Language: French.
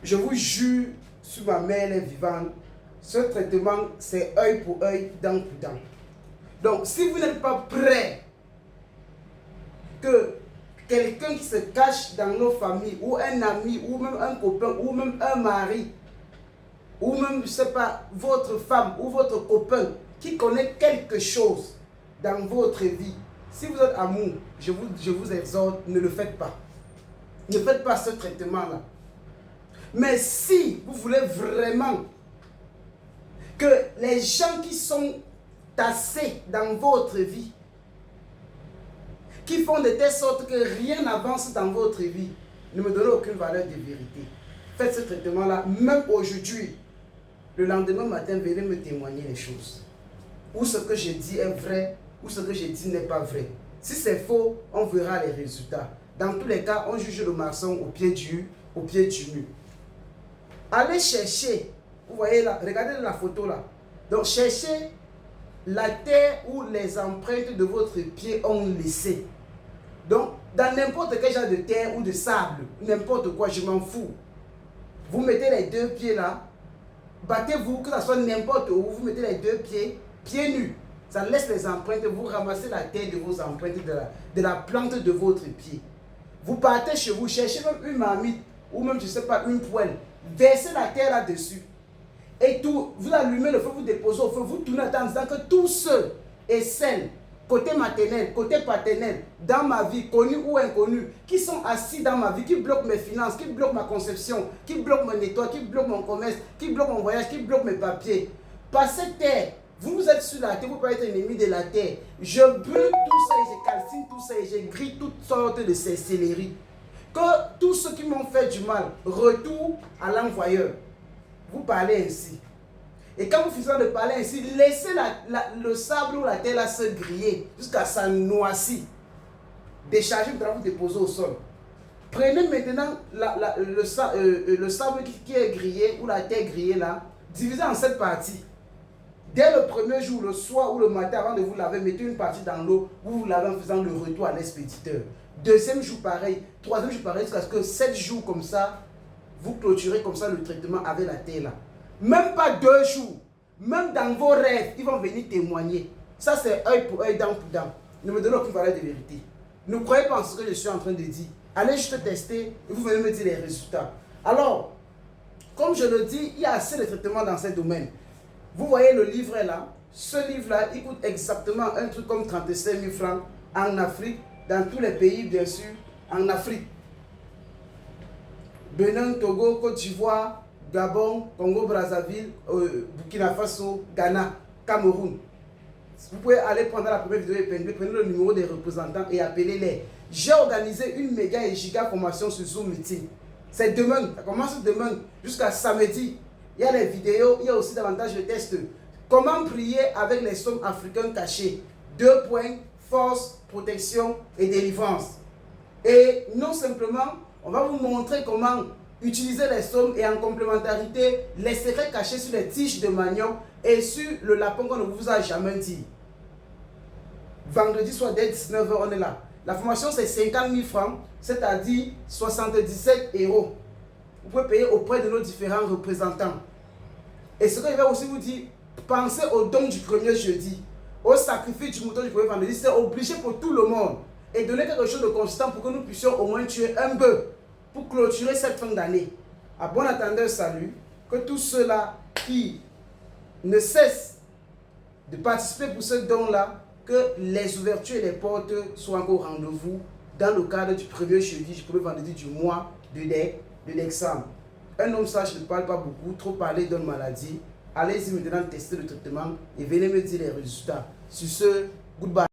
je vous jure, sur ma mère, elle est vivante, ce traitement, c'est œil pour œil, dent pour dent. Donc, si vous n'êtes pas prêt que quelqu'un qui se cache dans nos familles, ou un ami, ou même un copain, ou même un mari, ou même, je ne sais pas, votre femme ou votre copain qui connaît quelque chose dans votre vie, si vous êtes amour, je vous exhorte, ne le faites pas. Ne faites pas ce traitement-là. Mais si vous voulez vraiment que les gens qui sont tassés dans votre vie, qui font de telle sorte que rien n'avance dans votre vie, ne me donnez aucune valeur de vérité. Faites ce traitement-là, même aujourd'hui. Le lendemain matin, venez me témoigner les choses. Ou ce que je dis est vrai, ou ce que je dis n'est pas vrai. Si c'est faux, on verra les résultats. Dans tous les cas, on juge le maçon au pied du mur. Allez chercher, vous voyez là, regardez la photo là. Donc cherchez la terre où les empreintes de votre pied ont laissé. Donc, dans n'importe quel genre de terre ou de sable, n'importe quoi, je m'en fous. Vous mettez les deux pieds là, battez-vous, que ce soit n'importe où, vous mettez les deux pieds, pieds nus. Ça laisse les empreintes, vous ramassez la terre de vos empreintes, de la plante de votre pied. Vous partez chez vous, cherchez même une marmite, ou même, je ne sais pas, une poêle. Versez la terre là-dessus. Et tout, vous allumez le feu, vous déposez au feu, vous tournez en disant que tous ceux et celles, côté maternel, côté paternel, dans ma vie, connus ou inconnus, qui sont assis dans ma vie, qui bloquent mes finances, qui bloquent ma conception, qui bloquent mon nettoyage, qui bloquent mon commerce, qui bloquent mon voyage, qui bloquent mes papiers. Par cette terre, vous êtes sur la terre, vous pouvez être ennemi de la terre. Je brûle tout ça et je calcine tout ça et je grille toutes sortes de sorcelleries. Que tous ceux qui m'ont fait du mal retournent à l'envoyeur. Vous parlez ainsi. Et quand vous finissez de parler ainsi, laissez le sable ou la terre là se griller jusqu'à ça noisir. Déchargez, vous déposez au sol. Prenez maintenant le sable qui est grillé ou la terre grillée là, divisez en 7 parties. Dès le premier jour, le soir ou le matin, avant de vous laver, mettez une partie dans l'eau, vous vous lavez en faisant le retour à l'expéditeur. Deuxième jour pareil, troisième jour pareil, jusqu'à ce que 7 jours comme ça, vous clôturez comme ça le traitement avec la terre là. Même pas 2 jours, même dans vos rêves, ils vont venir témoigner. Ça c'est œil pour œil, dent pour dent. Ne me donnez aucune valeur de vérité. Ne croyez pas en ce que je suis en train de dire. Allez juste tester et vous venez me dire les résultats. Alors, comme je le dis, il y a assez de traitements dans ce domaine. Vous voyez le livret là, ce livre-là, il coûte exactement un truc comme 35 000 francs en Afrique, dans tous les pays bien sûr, en Afrique. Bénin, Togo, Côte d'Ivoire, Gabon, Congo-Brazzaville, Burkina Faso, Ghana, Cameroun. Vous pouvez aller prendre la première vidéo épinglée, prenez le numéro des représentants et appelez-les. J'ai organisé une méga et giga formation sur Zoom Meeting. C'est demain, ça commence demain jusqu'à samedi. Il y a les vidéos, il y a aussi davantage de tests. Comment prier avec les sommes africains cachés. 2 points, force, protection et délivrance. Et non simplement, on va vous montrer comment utiliser les sommes et en complémentarité, les secrets cachés sur les tiges de manioc et sur le lapin qu'on ne vous a jamais dit. Vendredi soir dès 19 h, on est là. La formation c'est 50 000 francs, c'est-à-dire 77 €. Vous pouvez payer auprès de nos différents représentants. Et ce que je vais aussi vous dire, pensez au don du premier jeudi, au sacrifice du mouton du premier vendredi, c'est obligé pour tout le monde. Et donner quelque chose de constant pour que nous puissions au moins tuer un bœuf pour clôturer cette fin d'année. À bon attendeur, salut. Que tous ceux-là qui ne cessent de participer pour ce don-là, que les ouvertures et les portes soient encore au rendez-vous dans le cadre du premier jeudi, du premier vendredi du mois de décembre. Un homme sage ne parle pas beaucoup, trop parler donne maladie. Allez-y maintenant tester le traitement et venez me dire les résultats. Sur ce, goodbye.